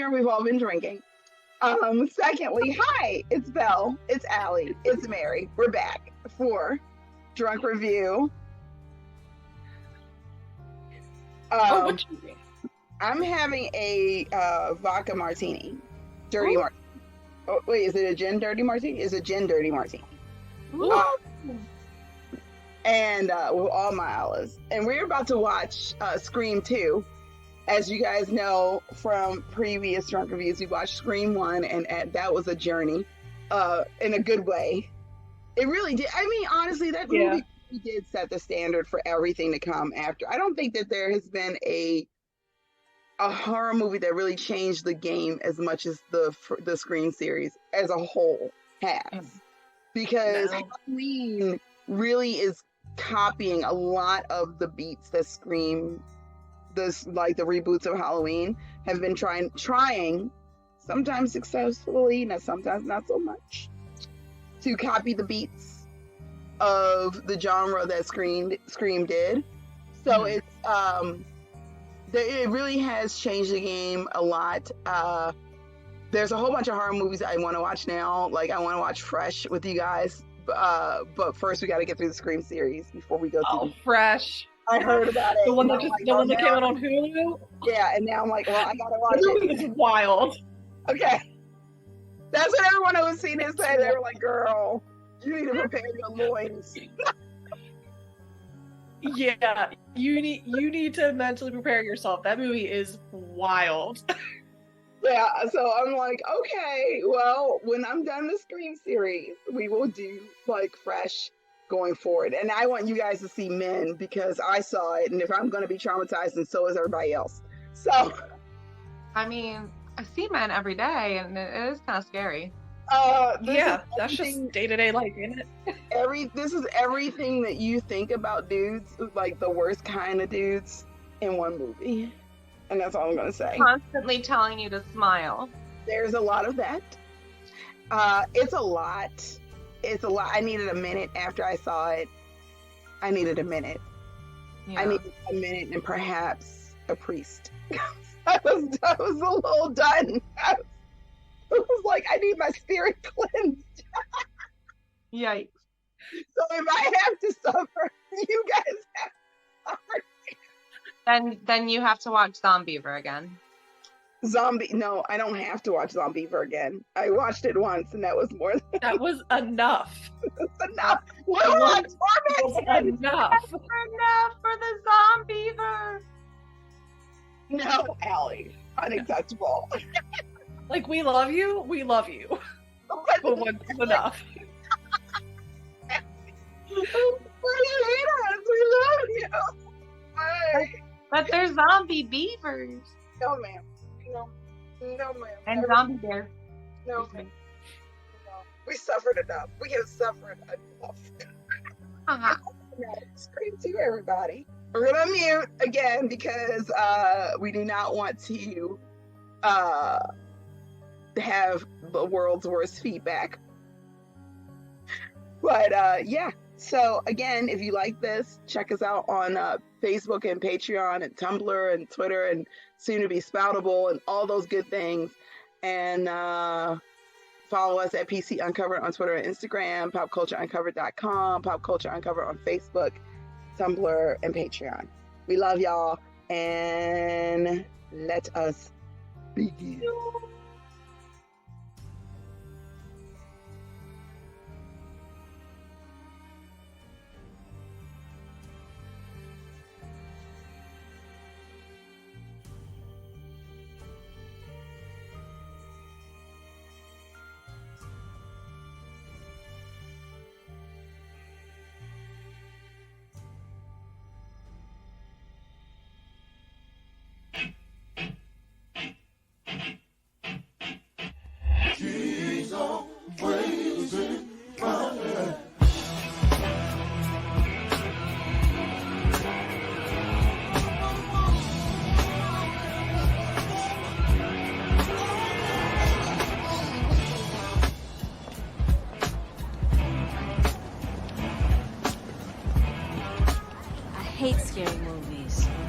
dinner we've all been drinking. Secondly, hi, it's Belle, it's Allie, it's Mary. We're back for Drunk Review. What you think? I'm having a vodka martini, dirty martini. Oh, wait, is it a gin dirty martini? It's a gin dirty martini. And with all my olives. And we're about to watch Scream 2. As you guys know from previous Drunk Reviews, we watched Scream 1, and that was a journey in a good way. It really did. I mean, honestly, that movie did set the standard for everything to come after. I don't think that there has been a horror movie that really changed the game as much as the Scream series as a whole has. Because Halloween really is copying a lot of the beats that Scream, like the reboots of Halloween, have been trying, sometimes successfully, sometimes not so much, to copy the beats of the genre that Scream did. So it's it really has changed the game a lot. There's a whole bunch of horror movies I want to watch now. Like, I want to watch Fresh with you guys. But first we got to get through the Scream series before we go through Fresh. I heard about it. The one that came out on Hulu? Yeah, and now I'm like, well, I got to watch it. It's wild. Okay. That's what everyone who was seeing it say. They were like, girl, you need to prepare your loins. Yeah, you need to mentally prepare yourself. That movie is wild. Yeah, so I'm like, okay, well, when I'm done the Scream series, we will do like Fresh going forward. And I want you guys to see Men because I saw it, and if I'm going to be traumatized, and so is everybody else. So, I mean, I see Men every day, and it is kind of scary. That's just day-to-day life, isn't it? This is everything that you think about dudes, like the worst kind of dudes, in one movie. And that's all I'm going to say. Constantly telling you to smile. There's a lot of that. It's a lot. I needed a minute after I saw it. I needed a minute. Yeah. I needed a minute and perhaps a priest. I was a little done. It was like, I need my spirit cleansed. Yikes. So if I have to suffer, you guys have to suffer. Then you have to watch Zombiever again. No, I don't have to watch Zombiever again. I watched it once, and that was more than that was enough. That's enough. We're on torment. Enough for the Zombiever. No, Allie, unacceptable. Like, we love you, but once is enough. We love you. But they're zombie beavers. No, ma'am. No, ma'am. And zombie bear. No, ma'am. No. We suffered enough. We have suffered enough. Scream to everybody. We're gonna mute again because we do not want to have the world's worst feedback. But yeah. So again, if you like this, check us out on Facebook and Patreon and Tumblr and Twitter and soon to be Spoutable and all those good things. And follow us at PC Uncovered on Twitter and Instagram, popcultureuncovered.com, Pop Culture Uncovered on Facebook, Tumblr, and Patreon. We love y'all, and let us begin.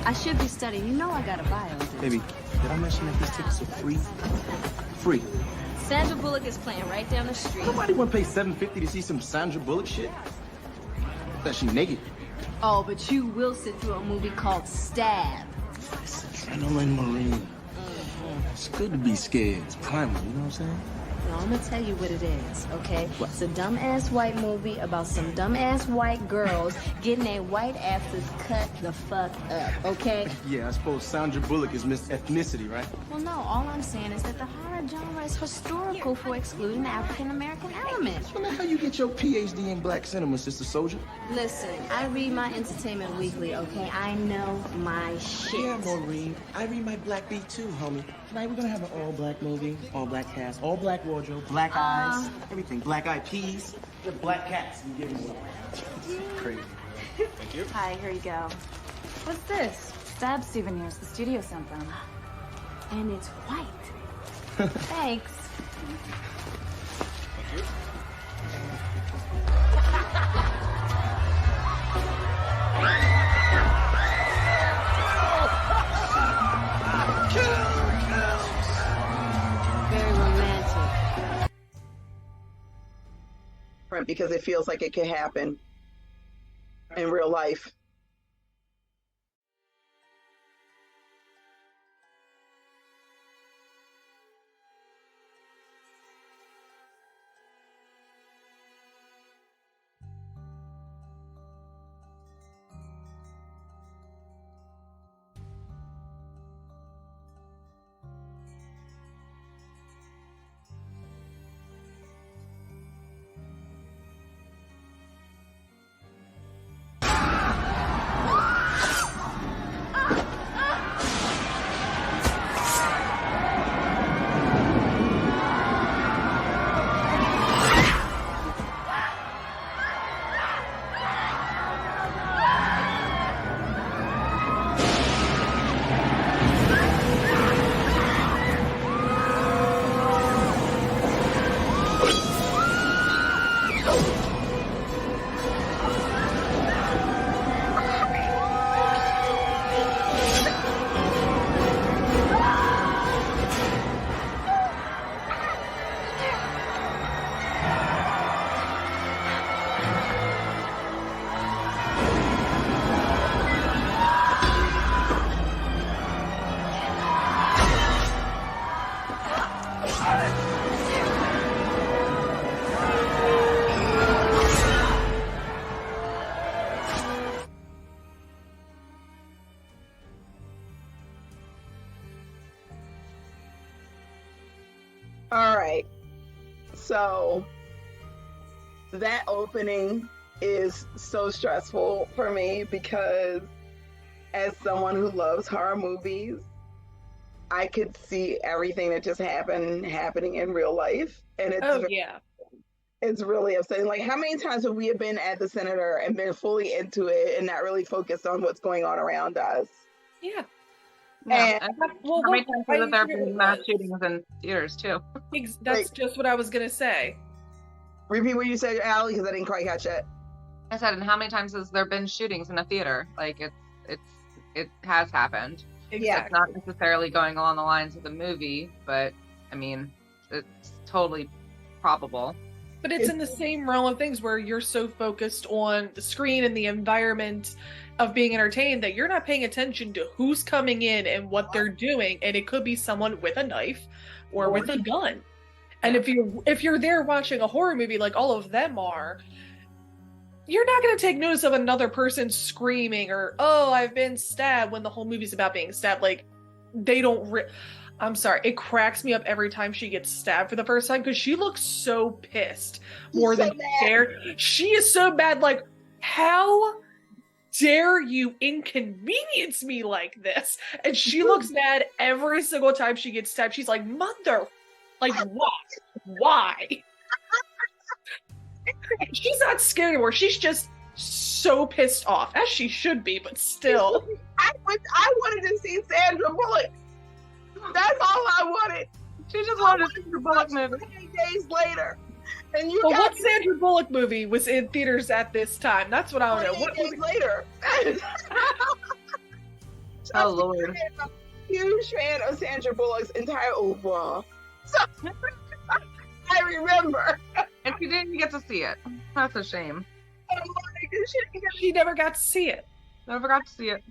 I should be studying. You know I got a bio. Baby, did I mention that these tickets are free? Free. Sandra Bullock is playing right down the street. Nobody would pay $7.50 to see some Sandra Bullock shit. That she naked. Oh, but you will sit through a movie called Stab. It's adrenaline, Maureen. It's good to be scared. It's primal, you know what I'm saying? Well, I'm gonna tell you what it is, okay? What? It's a dumb-ass white movie about some dumb-ass white girls getting their white asses cut the fuck up, okay? Yeah, I suppose Sandra Bullock is Miss Ethnicity, right? Well, no, all I'm saying is that the horror genre is historical for excluding the African-American element. Well, that's how you get your PhD in black cinema, Sister Soldier. Listen, I read my Entertainment Weekly, okay? I know my shit. Yeah, Maureen. I read my Black Beat too, homie. Tonight we're gonna have an all-black movie, all-black cast, all-black wardrobe, black eyes, everything. Black-eyed peas, the black cats. You give me one. Crazy. Thank you. Hi, here you go. What's this? Stab souvenirs the studio sent them. And it's white. Thanks. Thank you. Very romantic. Because it feels like it could happen in real life. All right. So that opening is so stressful for me because as someone who loves horror movies, I could see everything that just happening in real life. And it's really upsetting. Like, how many times have we been at the Senator and been fully into it and not really focused on what's going on around us? Yeah. Yeah, and how many times have there been mass shootings in theaters too? That's just what I was gonna say. Repeat what you said, Allie, because I didn't quite catch it. I said, and how many times has there been shootings in a theater? Like it has happened. Exactly. It's not necessarily going along the lines of the movie, but I mean, it's totally probable. But it's in the same realm of things where you're so focused on the screen and the environment of being entertained that you're not paying attention to who's coming in and what they're doing. And it could be someone with a knife or with a gun. And if you're there watching a horror movie like all of them are, you're not going to take notice of another person screaming or, oh, I've been stabbed, when the whole movie's about being stabbed. Like, they don't... I'm sorry, it cracks me up every time she gets stabbed for the first time because she looks so pissed more than scared. She is so bad, like, how dare you inconvenience me like this? And she looks mad every single time she gets stabbed. She's like, mother, like, what? Why? She's not scared anymore. She's just so pissed off, as she should be, but still. I wanted to see Sandra Bullock. That's all I wanted. She just wanted a Sandra Bullock movie. 20 days later. And you what Sandra Bullock movie was in theaters at this time? That's what I want to know. What days later? Oh Lord. Huge fan of Sandra Bullock's entire oeuvre. So I remember. And she didn't get to see it. That's a shame. I'm like, She never got to see it. Never got to see it.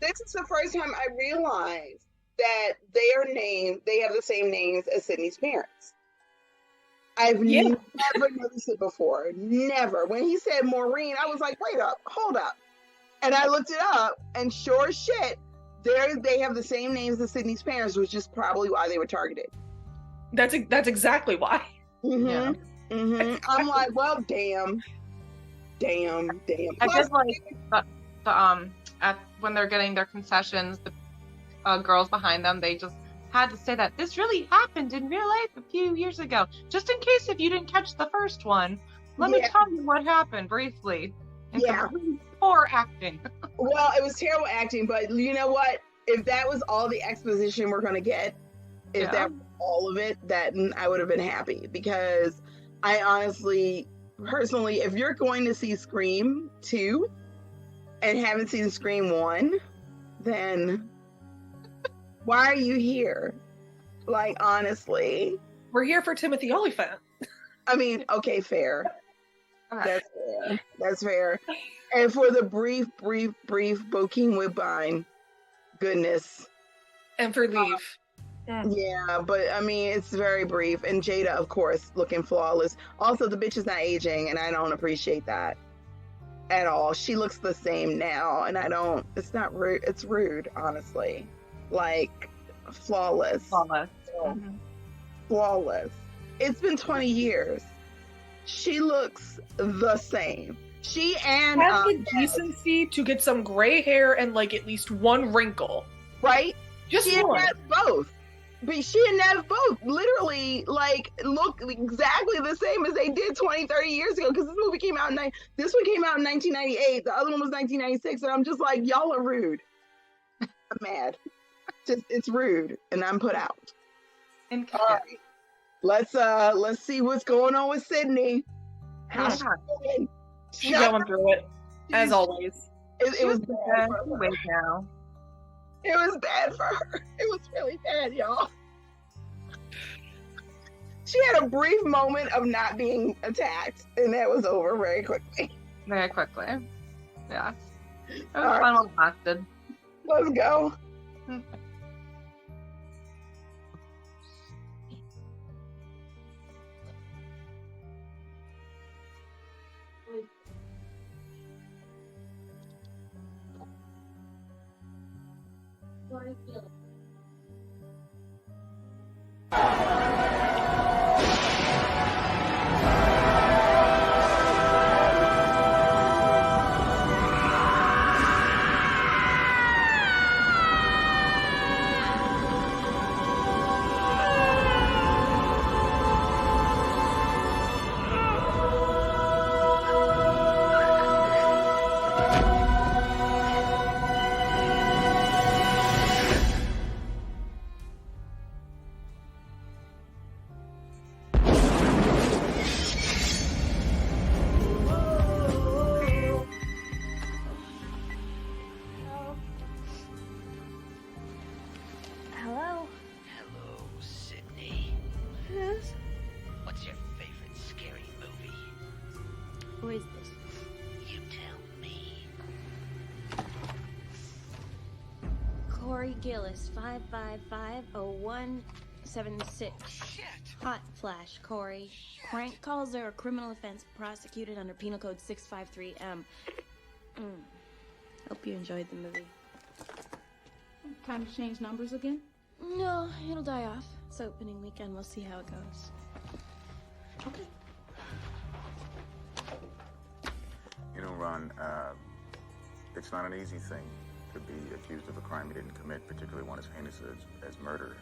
this is the first time I realized that they have the same names as Sydney's parents. I've Yeah. never noticed it before. Never. When he said Maureen, I was like, wait up, hold up. And I looked it up, and sure as shit, they have the same names as Sydney's parents, which is probably why they were targeted. That's exactly why. Yeah. I'm like, well, damn. I Plus, just like when they're getting their concessions, the girls behind them, they just had to say that this really happened in real life a few years ago. Just in case if you didn't catch the first one, let me tell you what happened briefly. And some really poor acting. well, it was terrible acting, but you know what? If that was all the exposition we're going to get, if that was all of it, that I would have been happy. Because I honestly, personally, if you're going to see Scream 2 and haven't seen Scream 1, then why are you here? Like, honestly. We're here for Timothy Olyphant. I mean, okay, fair. Okay. That's fair. And for the brief Bokeem Woodbine, goodness. And for Liev. Yeah, but I mean, it's very brief. And Jada, of course, looking flawless. Also, the bitch is not aging, and I don't appreciate that at all. She looks the same now, and it's not rude. It's rude, honestly. Like, flawless. Flawless. It's been 20 years. She looks the same. She and has the decency to get some gray hair and like at least one wrinkle. Right? Just she one. and Nev both. But she and Nev both literally like look exactly the same as they did 20, 30 years ago. Because this movie came out this one came out in 1998. The other one was 1996. And I'm just like, y'all are rude. I'm mad. It's rude, and I'm put out. All right. Let's see what's going on with Sydney. How's she doing? She's going through it, as always. It was bad for her. Wait now. It was bad for her. It was really bad, y'all. She had a brief moment of not being attacked, and that was over very quickly. Very quickly. Yeah. It was fun while it lasted. Let's go. Hello? Hello, Sydney. Yes? What's your favorite scary movie? Who is this? You tell me. Corey Gillis, 555-0176. Shit. Hot flash, Corey. Crank calls are a criminal offense prosecuted under Penal Code 653M. Hope you enjoyed the movie. Time to change numbers again? No, it'll die off. It's opening weekend. We'll see how it goes. Okay. You know, Ron, it's not an easy thing to be accused of a crime you didn't commit, particularly one as heinous as murder.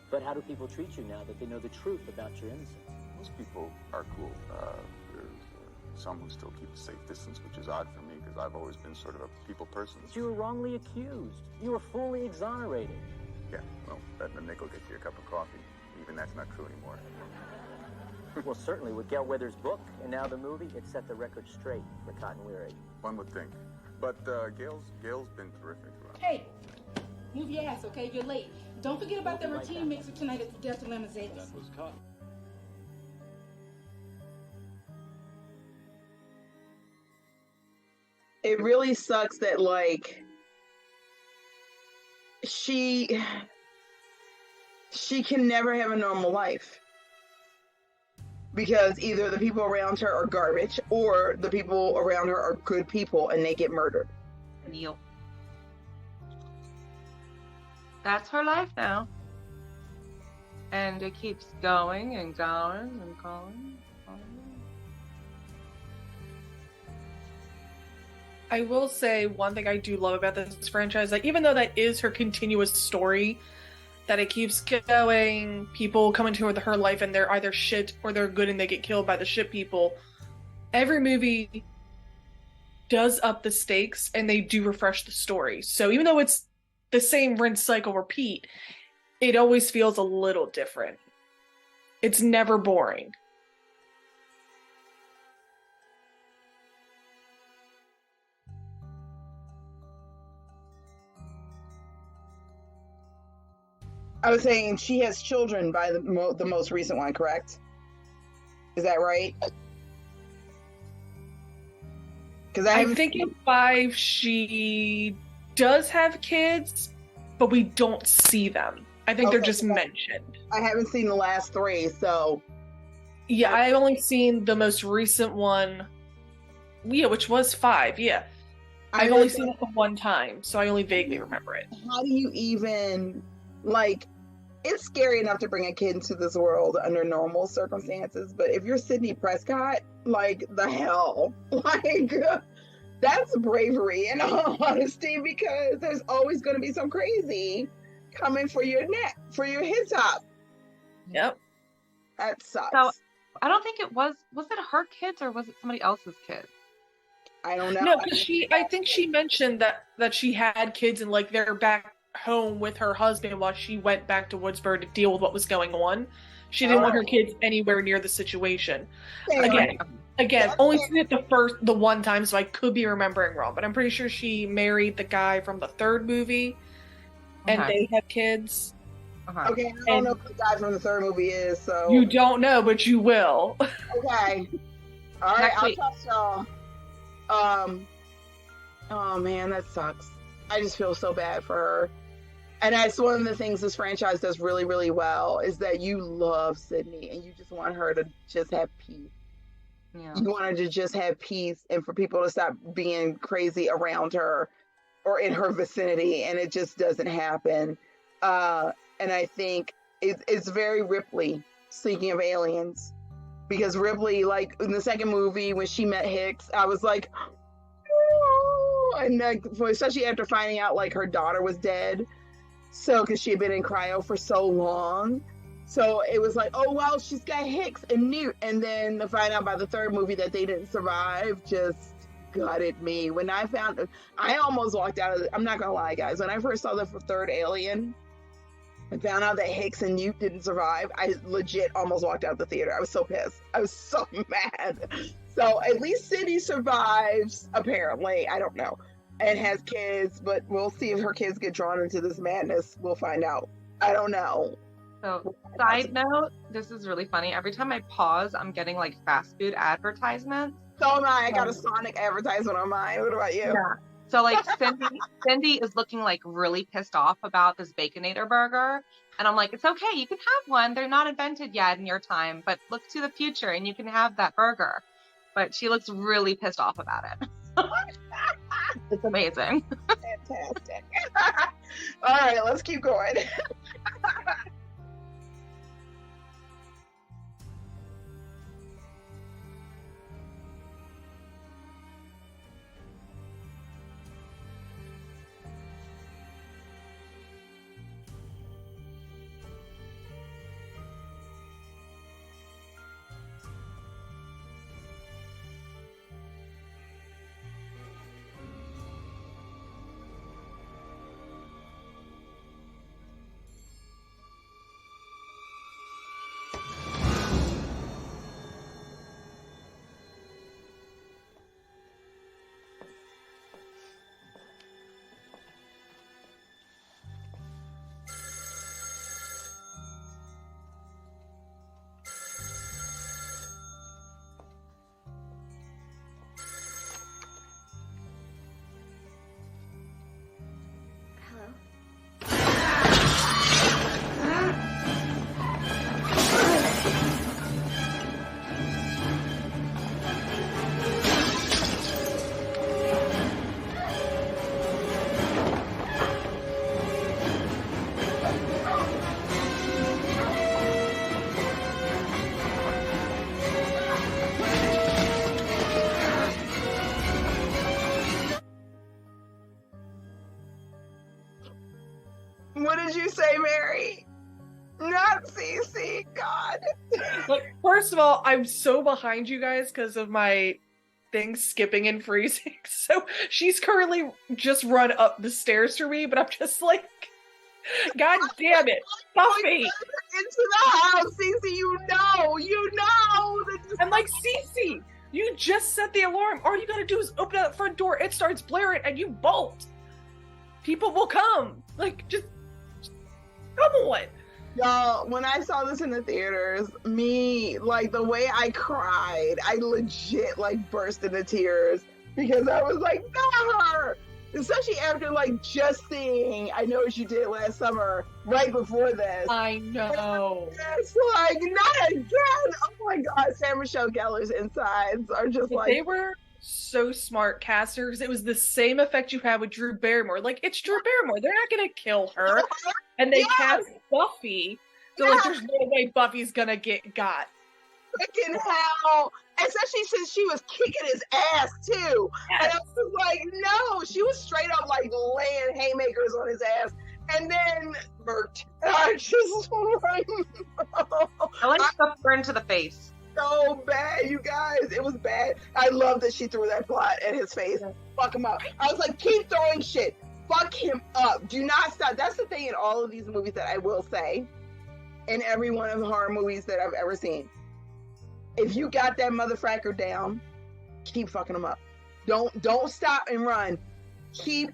But how do people treat you now that they know the truth about your innocence? Most people are cool. There's some who still keep a safe distance, which is odd for me because I've always been sort of a people person. But you were wrongly accused. You were fully exonerated. Yeah, well, betting a nickel get you a cup of coffee. Even that's not true anymore. Well, certainly with Gail Weathers' book and now the movie, it set the record straight for Cotton Weary. One would think. But Gail's been terrific. Ron. Hey, Move your ass, okay? You're late. Don't forget about that routine mixer tonight at the Delta Limousine. That was cut. It really sucks that like she can never have a normal life because either the people around her are garbage or the people around her are good people and they get murdered. Yep. That's her life now. And it keeps going and going and going. I will say one thing I do love about this franchise, like even though that is her continuous story, that it keeps going, people come into her life and they're either shit or they're good and they get killed by the shit people. Every movie does up the stakes and they do refresh the story. So even though it's the same rinse, cycle, repeat, it always feels a little different. It's never boring. I was saying she has children by the most recent one, correct? Is that right? Because I think in 5 she does have kids, but we don't see them. I think they're just mentioned. I haven't seen the last 3, so yeah, I've only seen the most recent one. Yeah, which was 5. Yeah, I've only seen it the one time, so I only vaguely remember it. How do you even like? It's scary enough to bring a kid into this world under normal circumstances, but if you're Sidney Prescott, like the hell, like that's bravery in all honesty, because there's always going to be some crazy coming for your neck, for your hip top. Yep. That sucks. So I don't think it was it her kids or was it somebody else's kids? I don't know. No, because I think she mentioned that she had kids and like they're back home with her husband while she went back to Woodsboro to deal with what was going on. She didn't want her kids anywhere near the situation. Again, only seen it the one time, so I could be remembering wrong, but I'm pretty sure she married the guy from the 3rd movie, and they have kids. Okay, I don't know who the guy from the 3rd movie is, so you don't know, but you will. Okay, all right, I'll talk y'all. Oh man, that sucks. I just feel so bad for her. And that's one of the things this franchise does really, really well is that you love Sydney and you just want her to just have peace. Yeah. You want her to just have peace and for people to stop being crazy around her or in her vicinity, and it just doesn't happen. And I think it's very Ripley, speaking of aliens, because Ripley, like in the 2nd movie when she met Hicks, I was like, oh, and like, especially after finding out like her daughter was dead. So, because she had been in cryo for so long. So it was like, oh, well, she's got Hicks and Newt. And then to find out by the 3rd movie that they didn't survive just gutted me. When I almost walked out of I'm not going to lie, guys. When I first saw the 3rd Alien and found out that Hicks and Newt didn't survive, I legit almost walked out of the theater. I was so pissed. I was so mad. So at least Sydney survives, apparently. I don't know. And has kids, but we'll see if her kids get drawn into this madness. We'll find out. I don't know. So, side note, this is really funny. Every time I pause, I'm getting like fast food advertisements. So am I. I got a Sonic advertisement on mine. What about you? Yeah. So like Cindy is looking like really pissed off about this Baconator burger. And I'm like, it's okay. You can have one. They're not invented yet in your time, but look to the future and you can have that burger. But she looks really pissed off about it. It's amazing. Fantastic. All right, let's keep going. did you say, Mary? Not Cece. God. Like, first of all, I'm so behind you guys because of my things skipping and freezing. So she's currently just run up the stairs for me, but I'm just like, God damn it, Buffy! Into the house, Cece. You know. I'm like, Cece, you just set the alarm. All you gotta do is open that front door. It starts blaring, and you bolt. People will come. Like, just come on. Y'all, when I saw this in the theaters, like, the way I cried, I legit, like, burst into tears because I was like, not her! Especially after, like, just seeing I Know What You Did Last Summer right before this. I know. It's like, not again! Oh my god, Sarah Michelle Gellar's insides are just But like... they were so smart casters. It was the same effect you had with Drew Barrymore. Like, it's Drew Barrymore. They're not gonna kill her. And they cast Buffy. So, like, there's no way Buffy's gonna get got. Freaking hell! Especially since she was kicking his ass, too. Yes. And I was like, no! She was straight up, like, laying haymakers on his ass. And then, murked. I just like... I like stuff burned to the face. So bad, you guys. It was bad. I love that she threw that plot at his face. Fuck him up. I was like, keep throwing shit. Fuck him up. Do not stop. That's the thing in all of these movies that I will say. In every one of the horror movies that I've ever seen. If you got that motherfucker down, keep fucking him up. Don't stop and run. Keep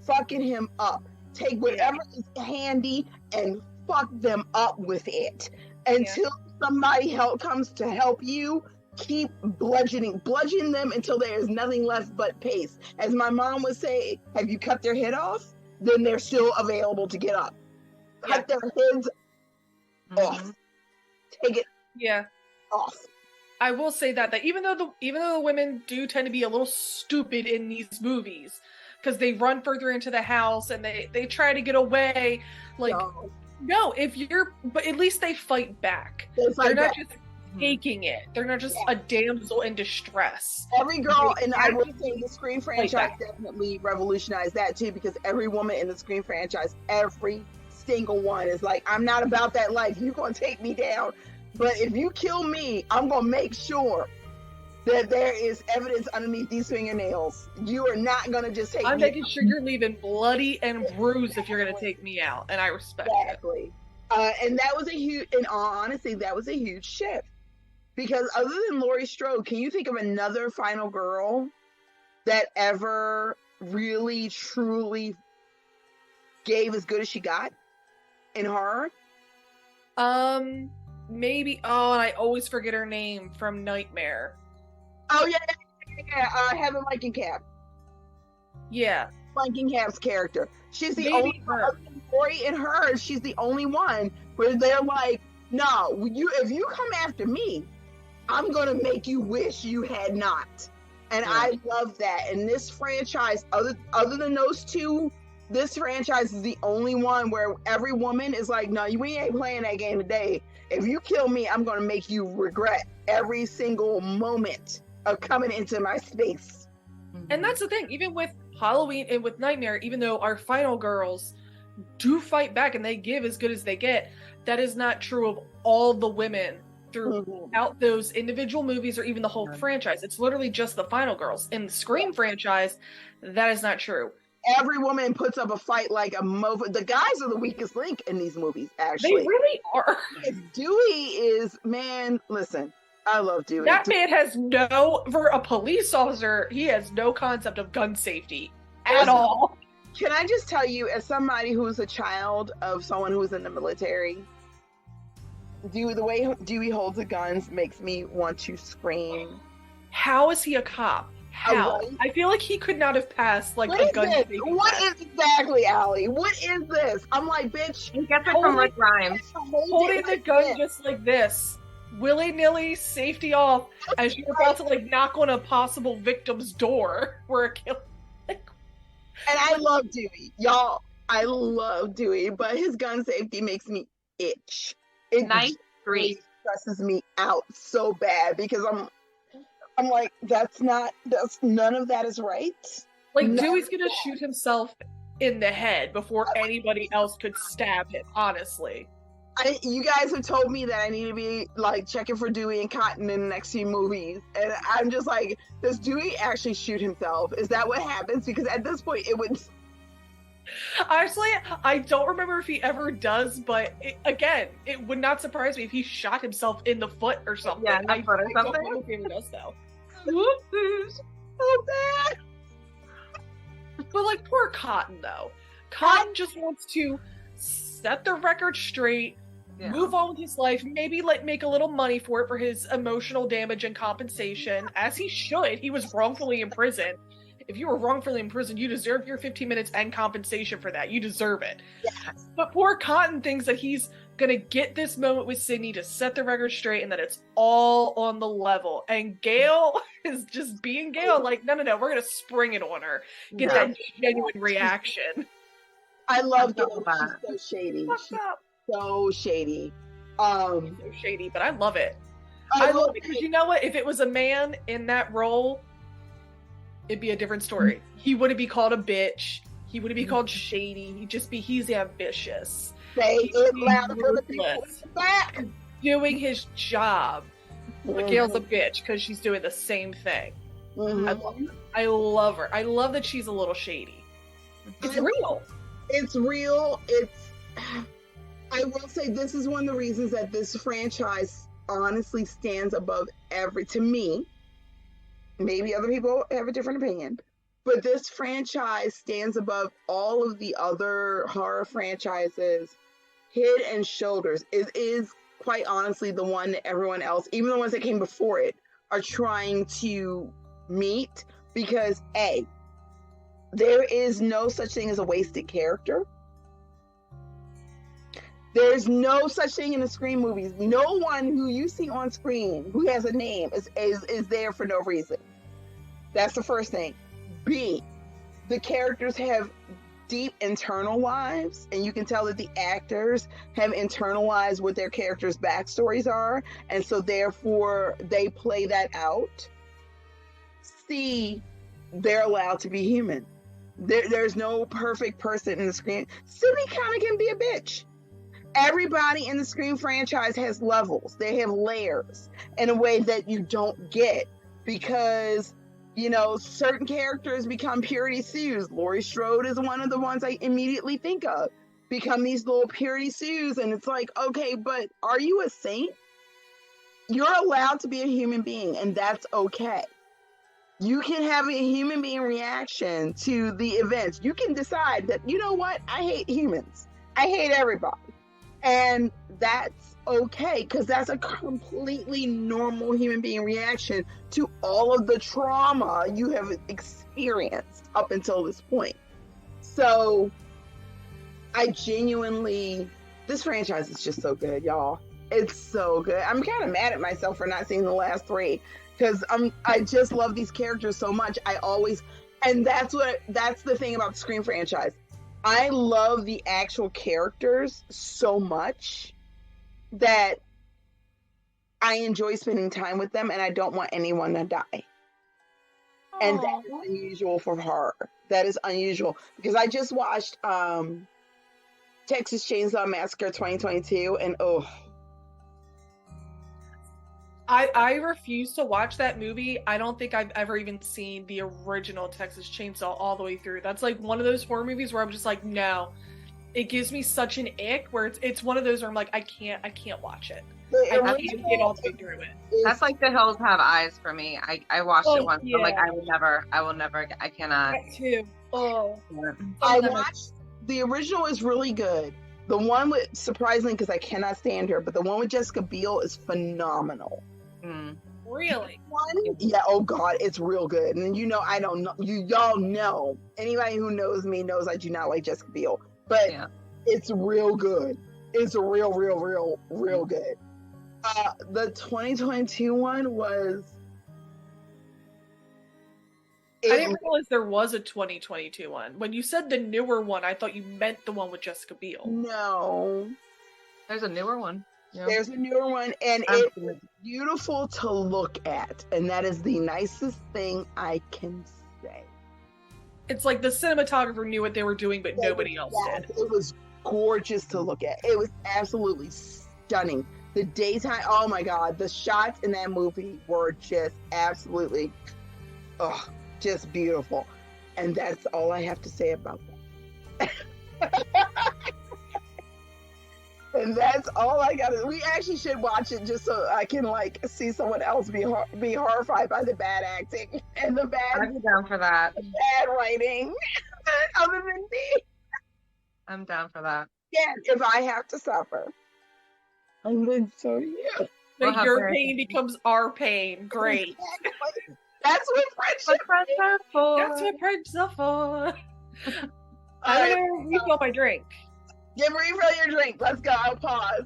fucking him up. Take whatever is handy and fuck them up with it. Until somebody comes to help you, keep bludgeon them until there is nothing left but paste. As my mom would say, have you cut their head off? Then they're still available to get up. Cut their heads off. Take it off. I will say that even though the women do tend to be a little stupid in these movies, because they run further into the house and they try to get away, like no, but at least they fight back. They're not just taking it. They're not just a damsel in distress. Every girl, and I will say the Scream franchise definitely revolutionized that too, because every woman in the Scream franchise, every single one is like, I'm not about that life. You're gonna take me down, but if you kill me, I'm gonna make sure that there is evidence underneath these fingernails. You are not gonna just take me. I'm making sure you're leaving bloody and bruised if you're gonna take me out, and I respect it. And that was a huge, in all honesty, that was a huge shift. Because other than Laurie Strode, can you think of another final girl that ever really, truly gave as good as she got in horror? Maybe. Oh, and I always forget her name from Nightmare. Oh yeah. Heather Langenkamp. Yeah. Langenkamp's character. She's the only Laurie and her. She's the only one where they're like, no, if you come after me, I'm gonna make you wish you had not. And I love that. And this franchise, other than those two, this franchise is the only one where every woman is like, no, we ain't playing that game today. If you kill me, I'm gonna make you regret every single moment of coming into my space. And that's the thing, even with Halloween and with Nightmare, even though our final girls do fight back and they give as good as they get, that is not true of all the women throughout those individual movies or even the whole franchise. It's literally just the final girls. In the Scream franchise, that is not true. Every woman puts up a fight like a mofo. The guys are the weakest link in these movies, actually. They really are. Dewey is, man, listen, I love Dewey. That man has for a police officer, he has no concept of gun safety at all. Can I just tell you, as somebody who was a child of someone who was in the military, Dewey, the way Dewey holds the guns makes me want to scream. How is he a cop? How? I feel like he could not have passed like a gun safety test. What is exactly, Allie? What is this? I'm like, bitch. He gets it from Rick Grimes. Holding the gun just like this. Willy-nilly, safety off, as you're about to like knock on a possible victim's door for a kill. And I love Dewey. Y'all, I love Dewey, but his gun safety makes me itch. It stresses me out so bad because I'm like, none of that is right. Like, Dewey's gonna shoot himself in the head before anybody else could stab him, honestly. You guys have told me that I need to be like checking for Dewey and Cotton in the next few movies, and I'm just like, does Dewey actually shoot himself? Is that what happens? Because at this point, it would. Honestly, I don't remember if he ever does, but it would not surprise me if he shot himself in the foot or something. Yeah, in the foot or something. I don't know if he ever does though. Whoopsies. So bad. But like poor Cotton though. Cotton just wants to set the record straight, move on with his life, maybe make a little money for it for his emotional damage and compensation, as he should. He was wrongfully imprisoned. If you were wrongfully imprisoned, you deserve your 15 minutes and compensation for that. You deserve it. Yes. But poor Cotton thinks that he's gonna get this moment with Sydney to set the record straight and that it's all on the level. And Gail is just being Gail, like, no, we're gonna spring it on her. Get that genuine reaction. I love Gail. She's so shady. She's so shady. So shady, but I love it. I love it because you know what? If it was a man in that role, it'd be a different story. He wouldn't be called a bitch. He wouldn't be called shady. He's ambitious. Say it louder for the people in the back. Doing his job. But Gail's a bitch because she's doing the same thing. I love her. I love that she's a little shady. It's real. It's real. I will say this is one of the reasons that this franchise honestly stands above to me. Maybe other people have a different opinion, but this franchise stands above all of the other horror franchises, head and shoulders. It is quite honestly the one that everyone else, even the ones that came before it, are trying to meet, because there is no such thing as a wasted character. There's no such thing in the Scream movies. No one who you see on screen who has a name is there for no reason. That's the first thing. B, the characters have deep internal lives, and you can tell that the actors have internalized what their characters' backstories are, and so therefore they play that out. C, they're allowed to be human. There's no perfect person in the Scream. Sydney kind of can be a bitch. Everybody in the Scream franchise has levels. They have layers in a way that you don't get because, you know, certain characters become purity Sues. Laurie Strode is one of the ones I immediately think of. Become these little purity Sues, and it's like, okay, but are you a saint? You're allowed to be a human being, and that's okay. You can have a human being reaction to the events. You can decide that, you know what, I hate humans. I hate everybody. And that's okay, because that's a completely normal human being reaction to all of the trauma you have experienced up until this point. So I genuinely, this franchise is just so good, y'all. It's so good. I'm kind of mad at myself for not seeing the last three, because I just love these characters so much. And that's the thing about the Scream franchise. I love the actual characters so much that I enjoy spending time with them, and I don't want anyone to die. Aww. And that is unusual for horror. That is unusual, because I just watched Texas Chainsaw Massacre 2022, and I refuse to watch that movie. I don't think I've ever even seen the original Texas Chainsaw all the way through. That's like one of those horror movies where I'm just like, no. It gives me such an ick where it's one of those where I'm like, I can't watch it. I can't get all the way through it. That's like The Hills Have Eyes for me. I watched it once, but like I will never, I cannot. That too. Oh. I watched, the original is really good. The one with, surprisingly, because I cannot stand her, but the one with Jessica Biel is phenomenal. Really? Yeah, oh God, it's real good. And you know, I don't know, y'all know, anybody who knows me knows I do not like Jessica Biel, but it's real good. It's real good. The 2022 one was... I didn't realize there was a 2022 one. When you said the newer one, I thought you meant the one with Jessica Biel. No. There's a newer one. Yeah. There's a newer one, and it's beautiful to look at, and that is the nicest thing I can say. It's like the cinematographer knew what they were doing, but nobody else did. It was gorgeous to look at. It was absolutely stunning. The daytime, oh my God, the shots in that movie were just absolutely, just beautiful. And that's all I have to say about that. And that's all I got. We actually should watch it just so I can like see someone else be horrified by the bad acting and the bad. I'd be down for that. Bad writing, other than me. I'm down for that. Yeah, if I have to suffer, I'm then so yeah. So your pain becomes our pain. Great. Exactly. That's what friends are for. That's what friends are for. I'm gonna refill my drink. Refill your drink. Let's go. I'll pause.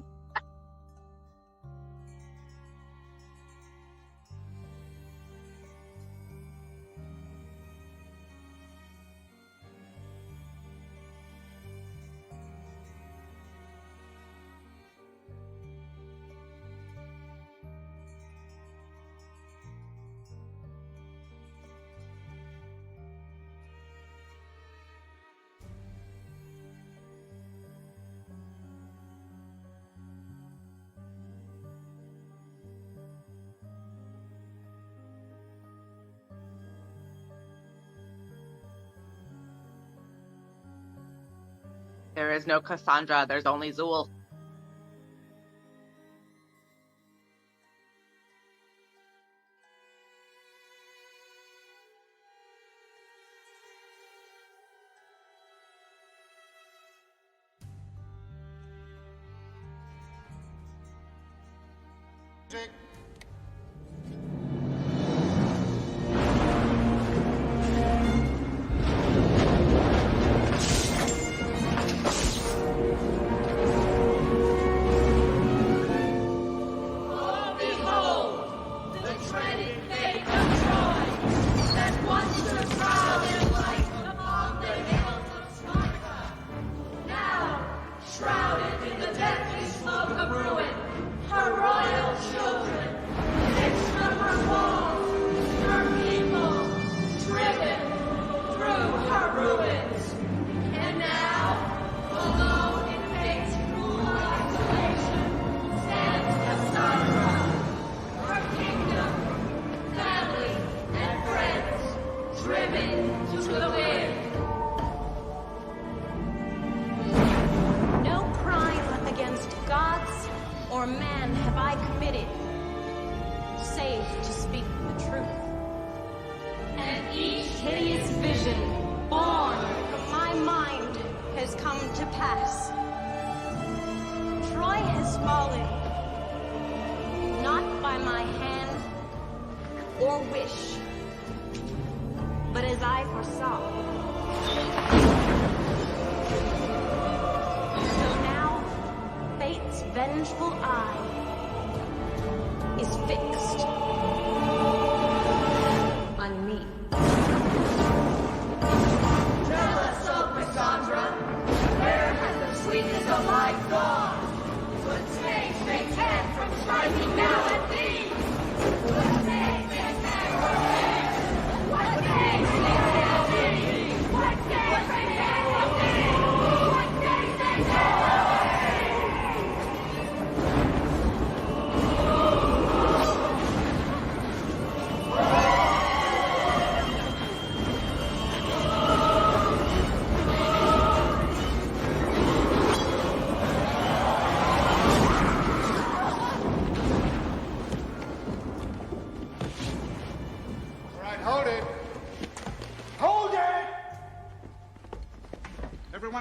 There is no Cassandra. There's only Zool.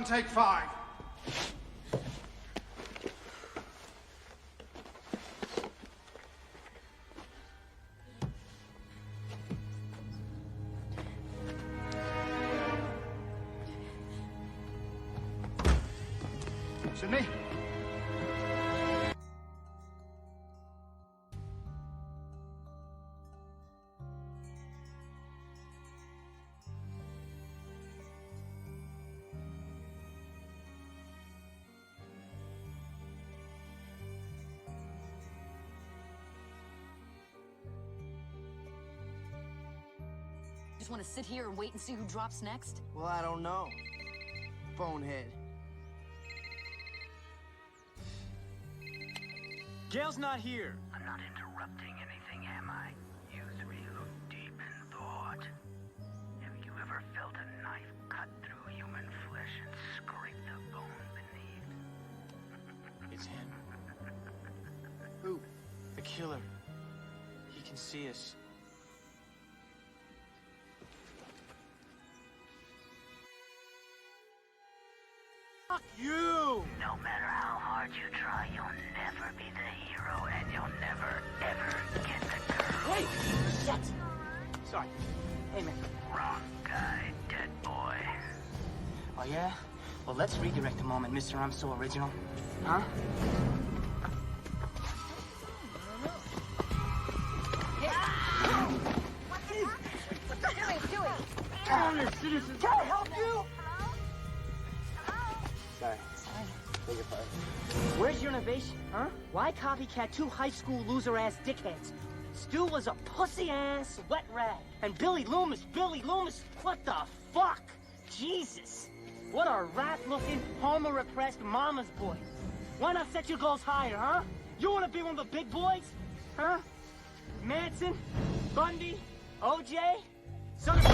Take 5. Sydney? just want to sit here and wait and see who drops next? Well, I don't know. Bonehead. Gail's not here. I'm not interrupting anything, am I? You three look deep in thought. Have you ever felt a knife cut through human flesh and scrape the bone beneath? It's him. Who? The killer. He can see us. Fuck you! No matter how hard you try, you'll never be the hero, and you'll never, ever get the girl. Wait! Shit! Sorry. Hey, man. Wrong guy, dead boy. Oh, yeah? Well, let's redirect the moment, Mr. I'm So Original. Huh? What the hell are you doing? Honor, citizens! Can I help you? Sorry. Beg your pardon. Where's your innovation, huh? Why copycat two high school loser-ass dickheads? Stu was a pussy-ass wet rag. And Billy Loomis, what the fuck? Jesus! What a rat-looking, homo-repressed mama's boy. Why not set your goals higher, huh? You wanna be one of the big boys? Huh? Manson? Bundy? OJ? Son of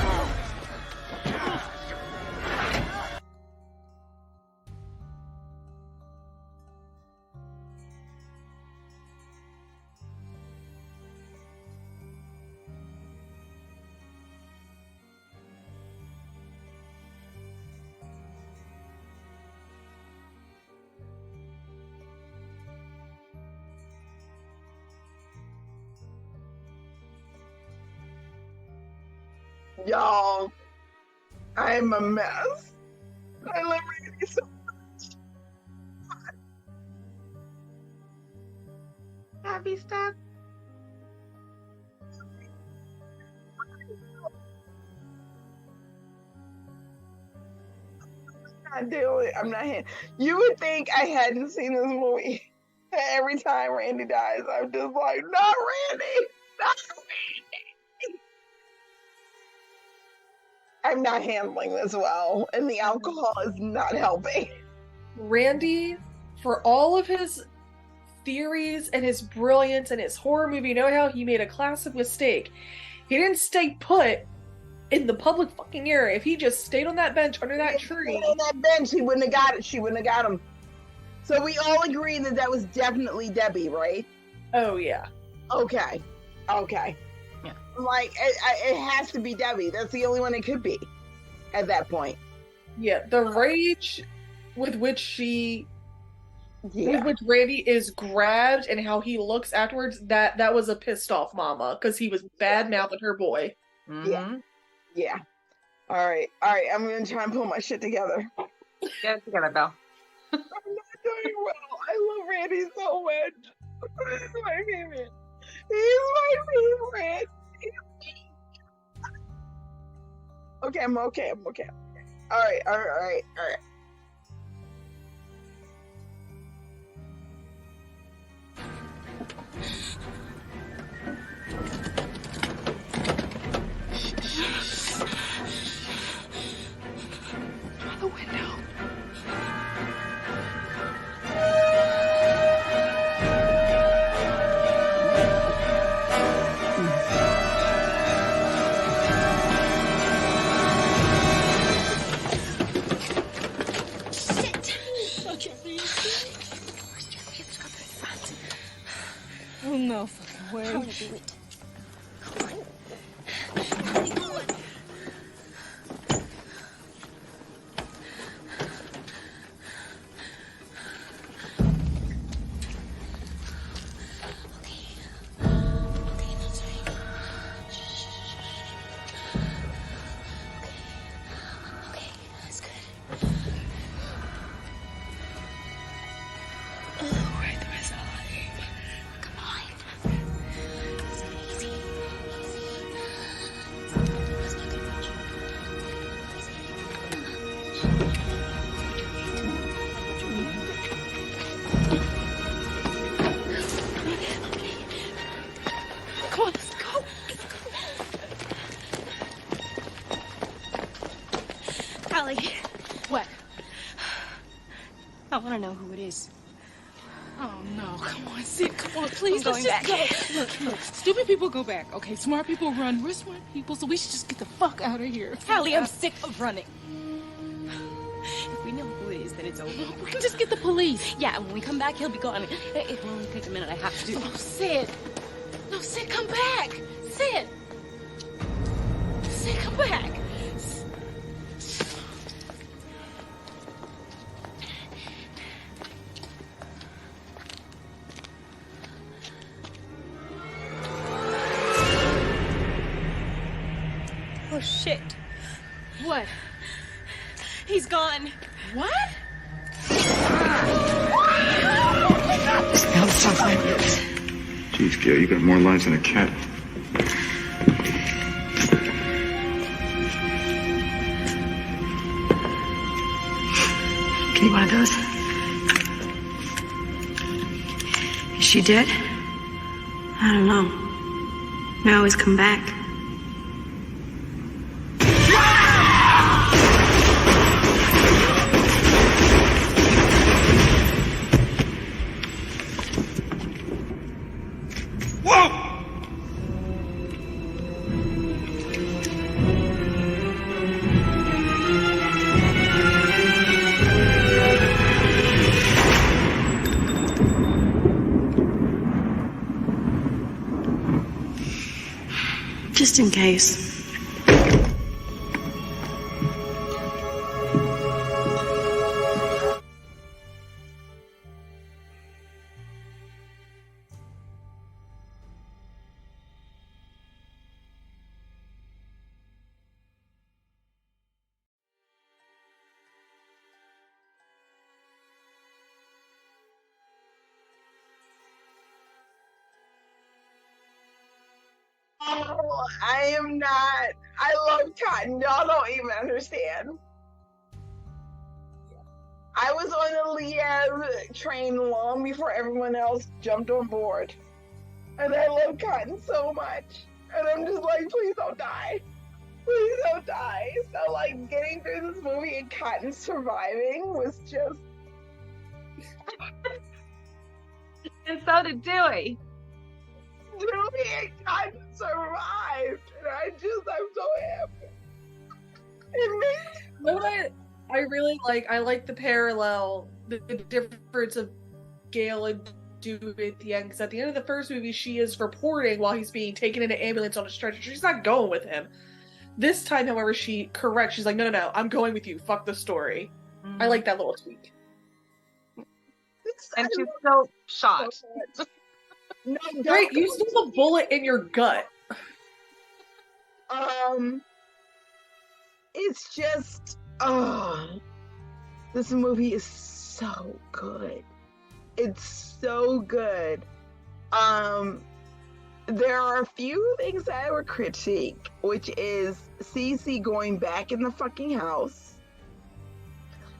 Y'all, I'm a mess. I love Randy so much. Happy step. I'm not doing it. I'm not here. You would think I hadn't seen this movie. Every time Randy dies, I'm just like, not Randy! Not Randy! I'm not handling this well, and the alcohol is not helping. Randy, for all of his theories and his brilliance and his horror movie, you know how he made a classic mistake. He didn't stay put in the public fucking area. If he just stayed on that bench under that tree. On that bench, he wouldn't have got it. She wouldn't have got him. So we all agree that that was definitely Debbie, right? Oh, yeah. Okay. Yeah. Like, it has to be Debbie. That's the only one it could be at that point. Yeah, the rage with which she... Yeah. With which Randy is grabbed and how he looks afterwards, that was a pissed off mama, because he was bad-mouthing her boy. Mm-hmm. Yeah. All right. I'm going to try and pull my shit together. Get it together, Belle. I'm not doing well. I love Randy so much. He's my favorite. Okay, I'm okay. All right. Through the window. Callie. What? I want to know who it is. Oh no, come on, Sid, come on, please. I'm Let's going just go. Look, stupid people go back, okay? Smart people run. We're smart people, so we should just get the fuck out of here. Callie, I'm sick of running. If we know who it is, then it's over. We can just get the police. Yeah, when we come back, he'll be gone. It will only take a minute. I have to do. No, Sid. No, Sid, come back. Sid. Sid, come back. Oh shit! What? He's gone. What? Now stop like this. Jeez, Gail, you got more lives than a cat. Give me one of those. Is she dead? I don't know. May always come back. Just in case. Oh, I am not. I love Cotton. Y'all don't even understand. I was on the Liev train long before everyone else jumped on board. And I love Cotton so much. And I'm just like, please don't die. Please don't die. So, like, getting through this movie and Cotton surviving was just... And so did Dewey. Dewey and Cotton survived. And I'm so happy. It makes... You know what I really like? I like the parallel, the difference of Gale and Dewey at the end. Because at the end of the first movie, she is reporting while he's being taken into ambulance on a stretcher. She's not going with him. This time, however, she's like, no, I'm going with you. Fuck the story. I like that little tweak. And she's still shot. No, Great, you still have a bullet in your gut. It's just, this movie is so good. It's so good. There are a few things that I would critique, which is Cece going back in the fucking house.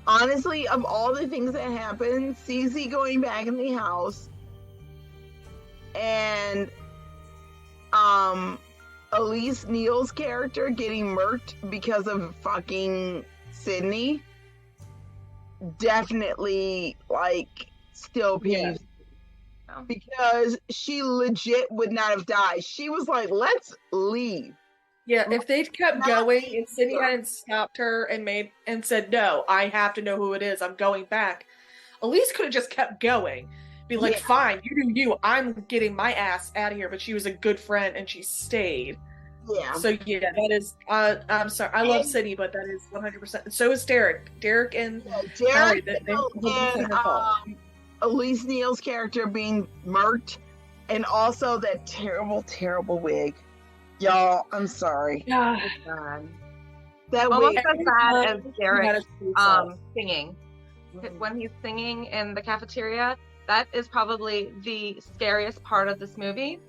Honestly, of all the things that happened, Cece going back in the house and Elise Neal's character getting murked because of fucking Sydney definitely, like, still pains me. Because she legit would not have died. She was like, let's leave. Yeah, if they'd kept going and Sydney hadn't stopped her and said, no, I have to know who it is, I'm going back, Elise could have just kept going. Be like, fine, you do you, I'm getting my ass out of here. But she was a good friend and she stayed. Yeah. So yeah, that is, I'm sorry, I love Sydney, but that is 100%. So is Derek. Derek and Derek and Elise Neal's character being murked, and also that terrible, terrible wig. Y'all, I'm sorry. Yeah. That almost wig. as bad as Derek singing. When he's singing in the cafeteria, that is probably the scariest part of this movie,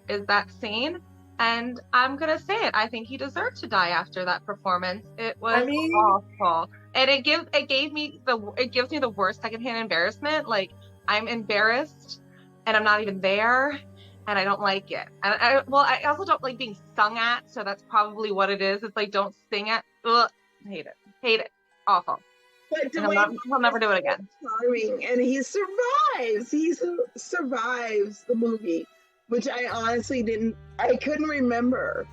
is that scene. And I'm gonna say it. I think he deserved to die after that performance. It was awful, and it gives me the worst secondhand embarrassment. Like, I'm embarrassed, and I'm not even there, and I don't like it. And I also don't like being sung at. So that's probably what it is. It's like, don't sing at. Ugh, Hate it. Hate it. Awful. But he'll never do it again. Charming, and he survives. Survives the movie, which I honestly I couldn't remember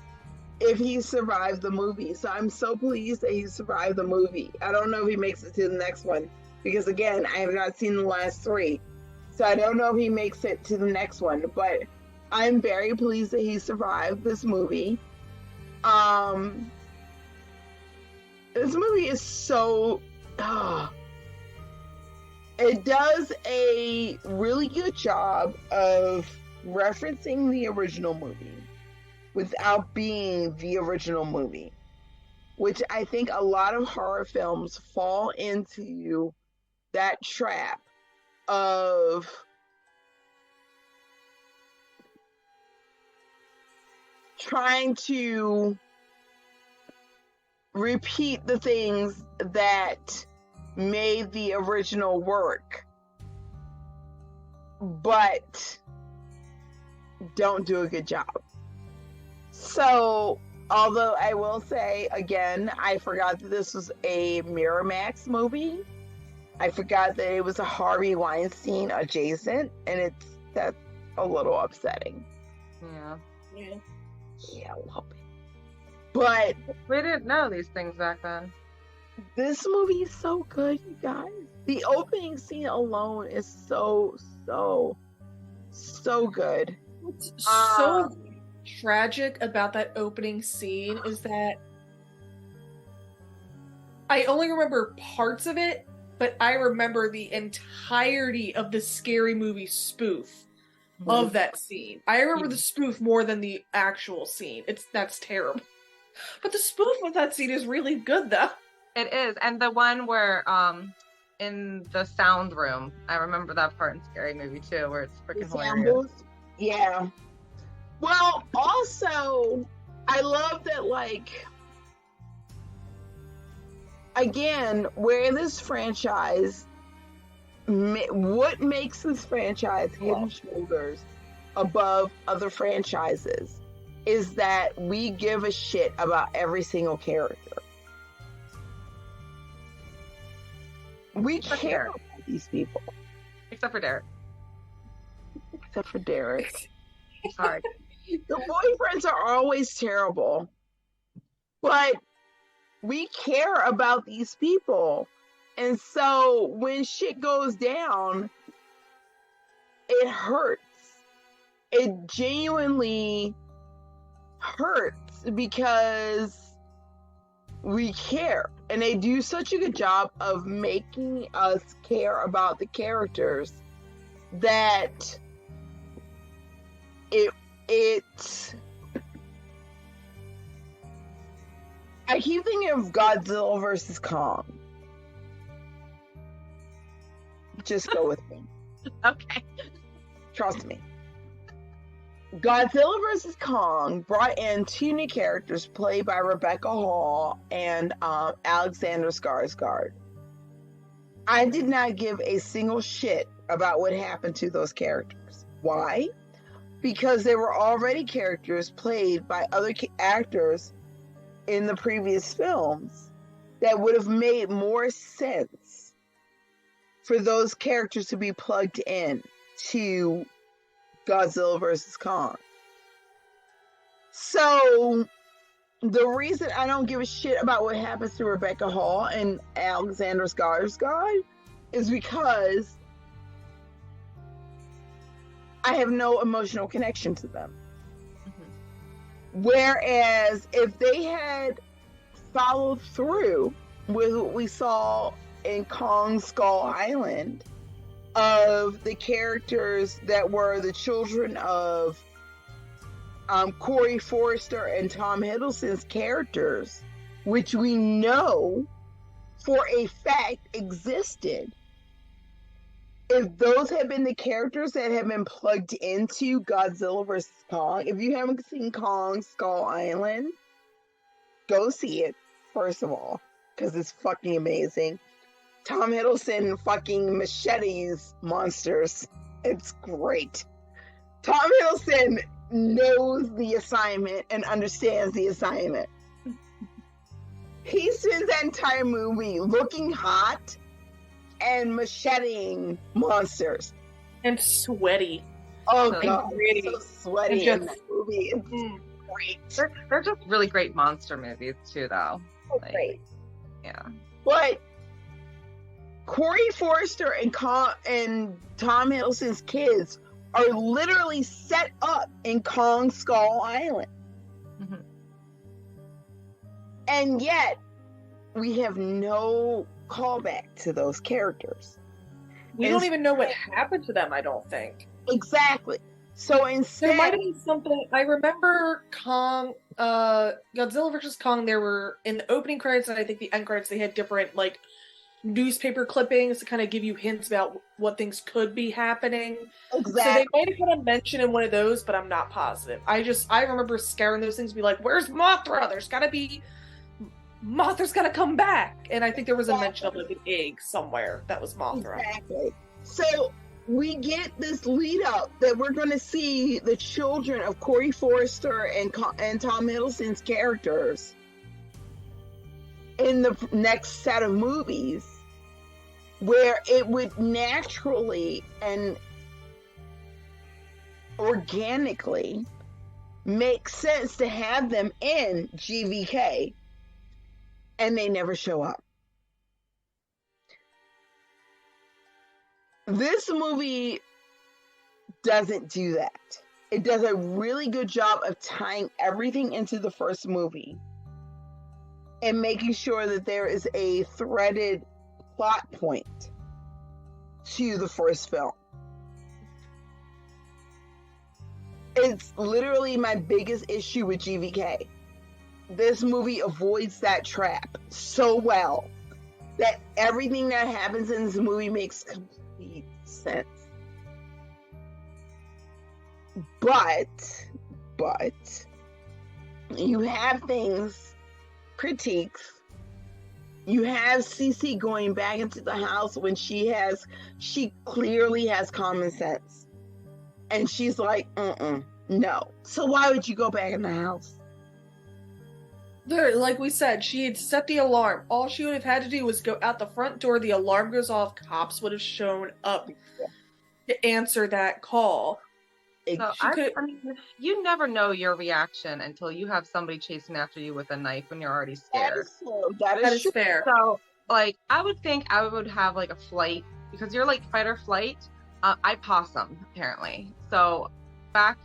if he survived the movie. So I'm so pleased that he survived the movie. I don't know if he makes it to the next one because, again, I have not seen the last 3. So I don't know if he makes it to the next one, but I'm very pleased that he survived this movie. This movie is so... it does a really good job of referencing the original movie without being the original movie, which I think a lot of horror films fall into that trap of trying to repeat the things that made the original work, but don't do a good job. So, although I will say, again, I forgot that this was a Miramax movie. I forgot that it was a Harvey Weinstein adjacent, and that's a little upsetting. Yeah. Yeah, a little bit. But we didn't know these things back then. This movie is so good, you guys. The opening scene alone is so good. What's so tragic about that opening scene is that I only remember parts of it, but I remember the entirety of the Scary Movie spoof of that scene. I remember the spoof more than the actual scene. That's terrible. But the spoof of that scene is really good, though. It is, and the one where in the sound room, I remember that part in Scary Movie too, where it's freaking hilarious. Yeah. Well, also, I love that, like, again, where this franchise, what makes this franchise head and shoulders above other franchises is that we give a shit about every single character. We care about these people. Except for Derek. Except for Derek. Sorry. The boyfriends are always terrible. But we care about these people. And so when shit goes down, it hurts. It genuinely hurts because we care. And they do such a good job of making us care about the characters that I keep thinking of Godzilla versus Kong. Just go with me. Okay. Trust me. Godzilla vs. Kong brought in 2 new characters played by Rebecca Hall and Alexander Skarsgård. I did not give a single shit about what happened to those characters. Why? Because they were already characters played by other actors in the previous films that would have made more sense for those characters to be plugged in to Godzilla vs. Kong. So the reason I don't give a shit about what happens to Rebecca Hall and Alexander Skarsgård is because I have no emotional connection to them. Mm-hmm. Whereas if they had followed through with what we saw in Kong Skull Island, of the characters that were the children of Corey Forrester and Tom Hiddleston's characters, which we know for a fact existed. If those had been the characters that have been plugged into Godzilla vs. Kong, if you haven't seen Kong Skull Island, go see it, first of all, because it's fucking amazing. Tom Hiddleston fucking machetes monsters. It's great. Tom Hiddleston knows the assignment and understands the assignment. he spends that entire movie looking hot and macheting monsters. And sweaty. Oh So god, gritty. so sweaty And in that movie. It's great. They're just really great monster movies too, though. So Like, great. yeah. But Corey Forrester and Tom Hiddleston's kids are literally set up in Kong Skull Island. Mhm. And yet, we have no callback to those characters. We don't even know what happened to them, I don't think. Exactly. So instead, There might have been something. I remember Kong, Godzilla vs. Kong, there were, in the opening credits and I think the end credits, they had different, like, newspaper clippings to kind of give you hints about what things could be happening. Exactly. So they might have had a mention in one of those, but I'm not positive. I remember scaring those things, be like, where's Mothra? Mothra's gotta come back. And I think there was a mention of like an egg somewhere that was Mothra. Exactly. So we get this lead up that we're going to see the children of Corey Forrester and Tom Hiddleston's characters in the next set of movies, where it would naturally and organically make sense to have them in GVK, and they never show up. This movie doesn't do that. It does a really good job of tying everything into the first movie and making sure that there is a threaded plot point to the first film. It's literally my biggest issue with GVK. This movie avoids that trap so well that everything that happens in this movie makes complete sense. But you have critiques. You have Cece going back into the house when she clearly has common sense. And she's like, no. So why would you go back in the house? There, like we said, she had set the alarm. All she would have had to do was go out the front door, the alarm goes off, cops would have shown up to answer that call. So I mean, you never know your reaction until you have somebody chasing after you with a knife when you're already scared. That is fair. So, like, I would think I would have like a flight, because you're like fight or flight. I possum apparently. So back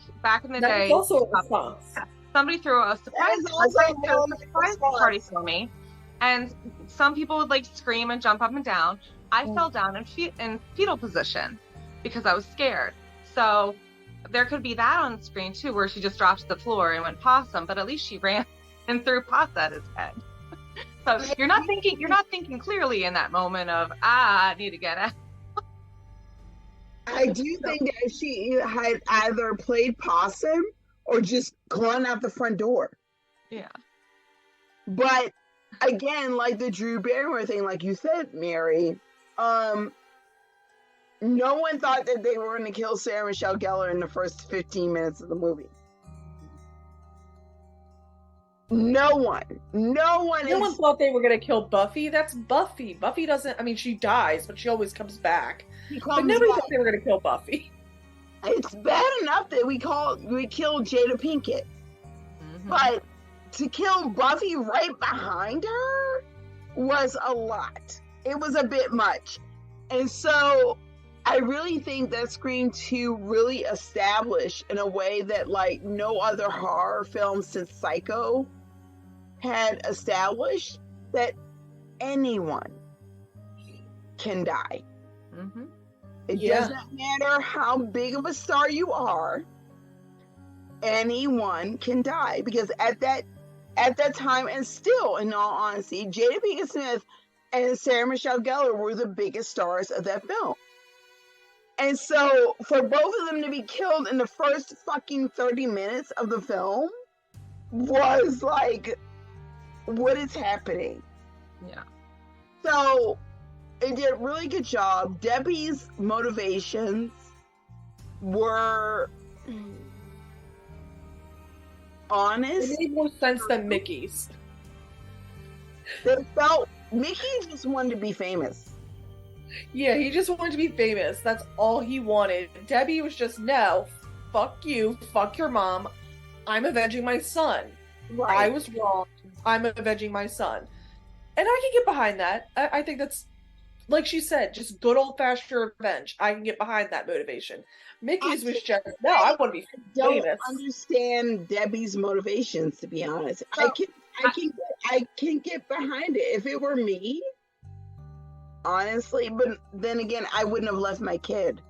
in the day, was also a response. Somebody threw a surprise party for me, and some people would like scream and jump up and down. I fell down in fetal position because I was scared. So there could be that on the screen too, where she just dropped to the floor and went possum, but at least she ran and threw pasta at his head. So you're not thinking clearly in that moment of I need to get out. I do think that if she had either played possum or just gone out the front door. Yeah. But again, like the Drew Barrymore thing, like you said, Mary, no one thought that they were going to kill Sarah Michelle Gellar in the first 15 minutes of the movie. No one thought they were going to kill Buffy. That's Buffy. Buffy doesn't, I mean, she dies, but she always comes back. But nobody thought they were going to kill Buffy. It's bad enough that we killed Jada Pinkett. Mm-hmm. But to kill Buffy right behind her was a lot. It was a bit much. And so I really think that Scream 2 really established in a way that like no other horror film since Psycho had established that anyone can die. Mm-hmm. It doesn't matter how big of a star you are, anyone can die. Because at that time, and still in all honesty, Jada Pinkett Smith and Sarah Michelle Gellar were the biggest stars of that film. And so for both of them to be killed in the first fucking 30 minutes of the film was like, what is happening? Yeah. So it did a really good job. Debbie's motivations were honest. It made more sense than Mickey's. Mickey just wanted to be famous. Yeah, he just wanted to be famous. That's all he wanted. Debbie was just, no, fuck you, fuck your mom. I'm avenging my son. Right. I was wrong. I'm avenging my son. And I can get behind that. I think that's, like she said, just good old-fashioned revenge. I can get behind that motivation. Mickey's was just, no, I want to be famous. I don't understand Debbie's motivations, to be honest. I can get behind it if it were me, honestly. But then again, I wouldn't have left my kid.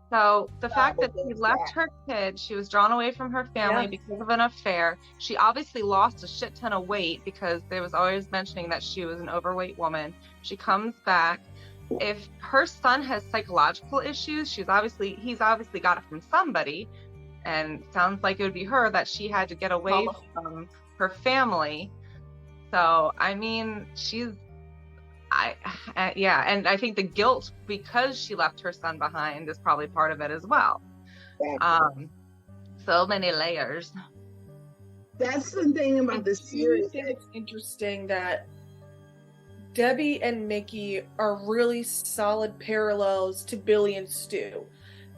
So the fact that she left her kid, she was drawn away from her family because of an affair. She obviously lost a shit ton of weight because there was always mentioning that she was an overweight woman. She comes back. If her son has psychological issues, he's obviously got it from somebody, and sounds like it would be her that she had to get away from her family. So I mean, and I think the guilt because she left her son behind is probably part of it as well. So many layers. That's the thing about this series. I think it's interesting that Debbie and Mickey are really solid parallels to Billy and Stu.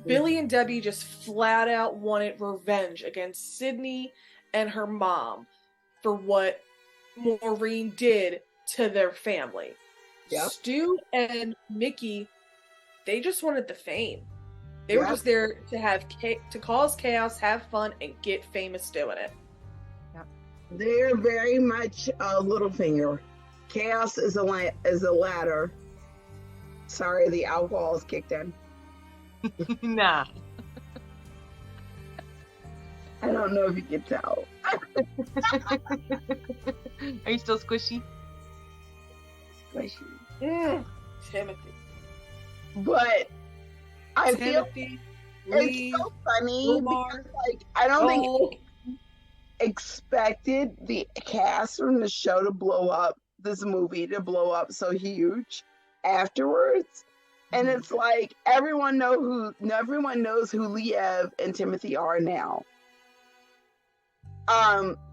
Billy and Debbie just flat out wanted revenge against Sydney and her mom for what Maureen did to their family. Yep. Stu and Mickey, they just wanted the fame. They were just there to cause chaos, have fun, and get famous doing it. Yep. They're very much a Littlefinger. Chaos is a ladder. Sorry, the alcohol is kicked in. Nah. I don't know if you can tell. Are you still squishy? Timothy. But I feel it's so funny because, like, I don't think expected the cast from the show to blow up, this movie to blow up so huge afterwards. And it's like everyone knows who Liev and Timothy are now.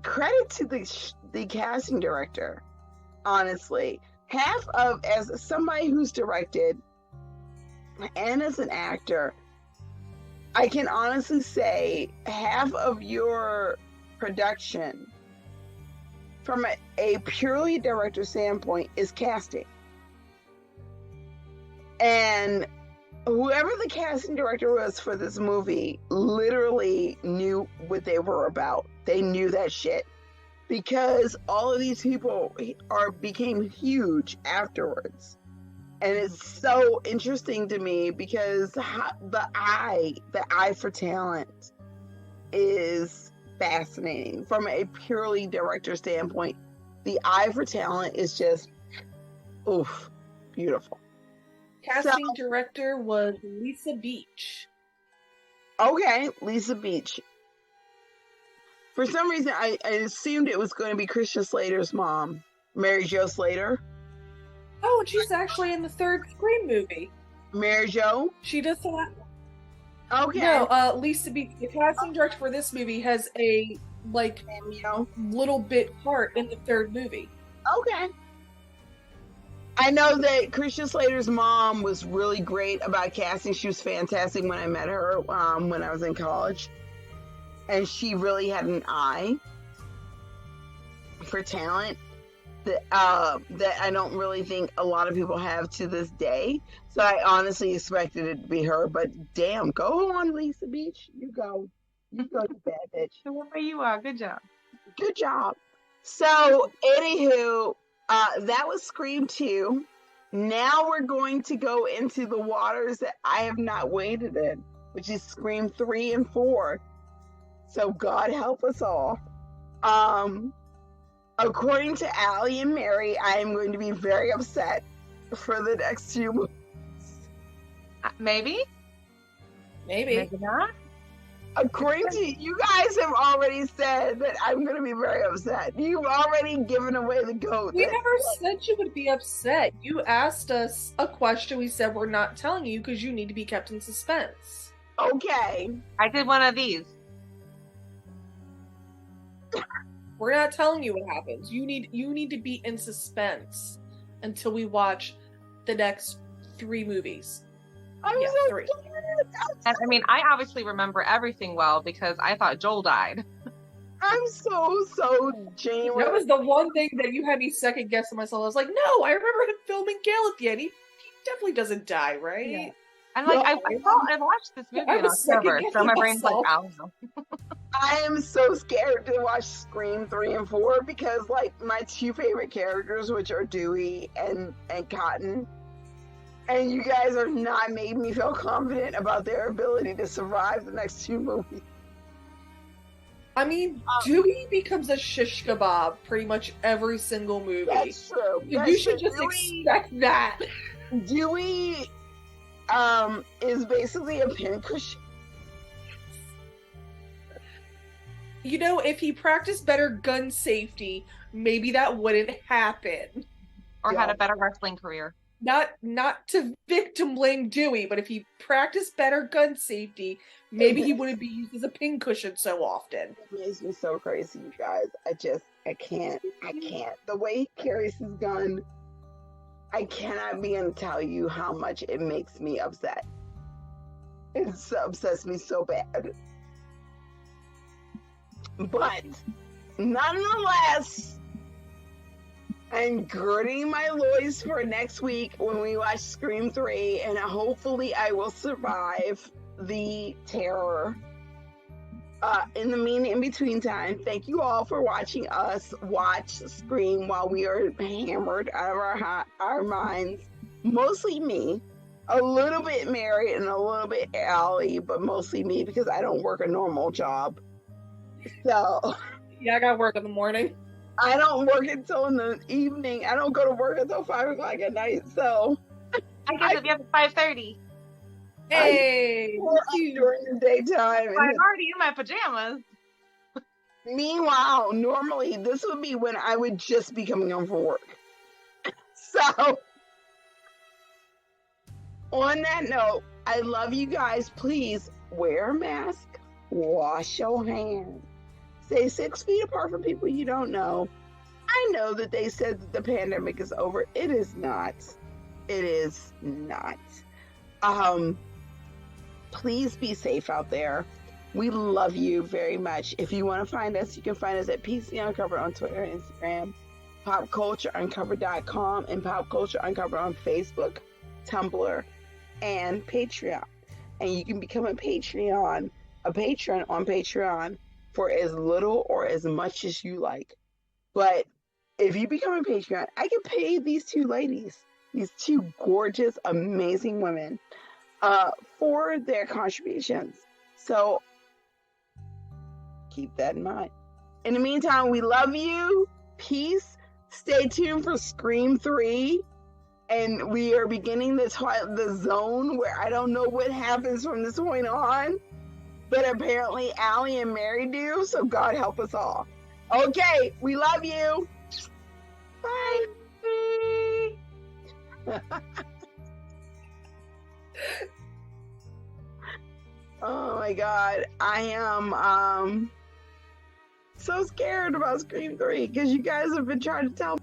Credit to the casting director, honestly. As somebody who's directed and as an actor, I can honestly say half of your production from a purely director standpoint is casting. And whoever the casting director was for this movie literally knew what they were about. They knew that shit. Because all of these people became huge afterwards. And it's so interesting to me because the eye for talent is fascinating. From a purely director standpoint, the eye for talent is just, beautiful. Casting director was Lisa Beach. Okay, Lisa Beach. For some reason, I assumed it was going to be Christian Slater's mom, Mary Jo Slater. Oh, she's actually in the third Scream movie. Mary Jo? She does that. Okay. No, Lisa Beach, the casting director for this movie, has a, little bit part in the third movie. Okay. I know that Christian Slater's mom was really great about casting. She was fantastic when I met her when I was in college. And she really had an eye for talent that I don't really think a lot of people have to this day. So I honestly expected it to be her. But damn, go on, Lisa Beach. You go. You go, you bad bitch. Wherever you are. Good job. Good job. So, anywho, that was Scream 2. Now we're going to go into the waters that I have not waded in, which is Scream 3 and 4. So God help us all. According to Allie and Mary, I am going to be very upset for the next few movies. Maybe not. According to you guys have already said that I'm going to be very upset. You've already given away the goat. We never said you would be upset. You asked us a question. We said we're not telling you because you need to be kept in suspense. Okay. I did one of these. We're not telling you what happens. You need to be in suspense until we watch the next 3 movies. I'm Yeah, so 3. scared. And I mean, I obviously remember everything well because I thought Joel died. I'm so genuine. That was the one thing that you had me second guessing myself. I was like, no, I remember him filming Gale at the end. He definitely doesn't die, right? Yeah. And like, I watched this movie in October, so my brain's like, I don't know. I am so scared to watch Scream 3 and 4 because, like, my 2 favorite characters, which are Dewey and Cotton, and you guys are not making me feel confident about their ability to survive the next 2 movies. I mean, Dewey becomes a shish kebab pretty much every single movie. That's true. You should just expect that. Dewey is basically a pincushion. You know, if he practiced better gun safety, maybe that wouldn't happen. Or had a better wrestling career. Not to victim blame Dewey, but if he practiced better gun safety, maybe he wouldn't be used as a pincushion so often. It makes me so crazy, you guys. I can't. The way he carries his gun, I cannot begin to tell you how much it makes me upset. It upsets me so bad. But, nonetheless, I'm girding my loins for next week when we watch Scream 3, and hopefully I will survive the terror. In between time, thank you all for watching us watch Scream while we are hammered out of our minds. Mostly me, a little bit Mary and a little bit Allie, but mostly me because I don't work a normal job. So yeah, I gotta work in the morning. I don't work until in the evening. I don't go to work until 5 o'clock at night. So I guess if you have 5:30. Hey, during the daytime. I'm already in my pajamas. Meanwhile, normally this would be when I would just be coming home from work. So, on that note, I love you guys. Please wear a mask, wash your hands, stay 6 feet apart from people you don't know. I know that they said that the pandemic is over. It is not. It is not. Please be safe out there. We love you very much. If you want to find us, you can find us at PC Uncovered on Twitter and Instagram, popcultureuncovered.com, and Pop Culture Uncovered on Facebook, Tumblr, and Patreon. And you can become a patron on Patreon for as little or as much as you like. But if you become a Patreon, I can pay these 2 ladies, these 2 gorgeous, amazing women, for their contributions. So keep that in mind. In the meantime, we love you. Peace. Stay tuned for Scream 3. And we are beginning the zone where I don't know what happens from this point on. But apparently Allie and Mary do. So God help us all. Okay. We love you. Bye. Oh my God. I am so scared about Scream 3 because you guys have been trying to tell me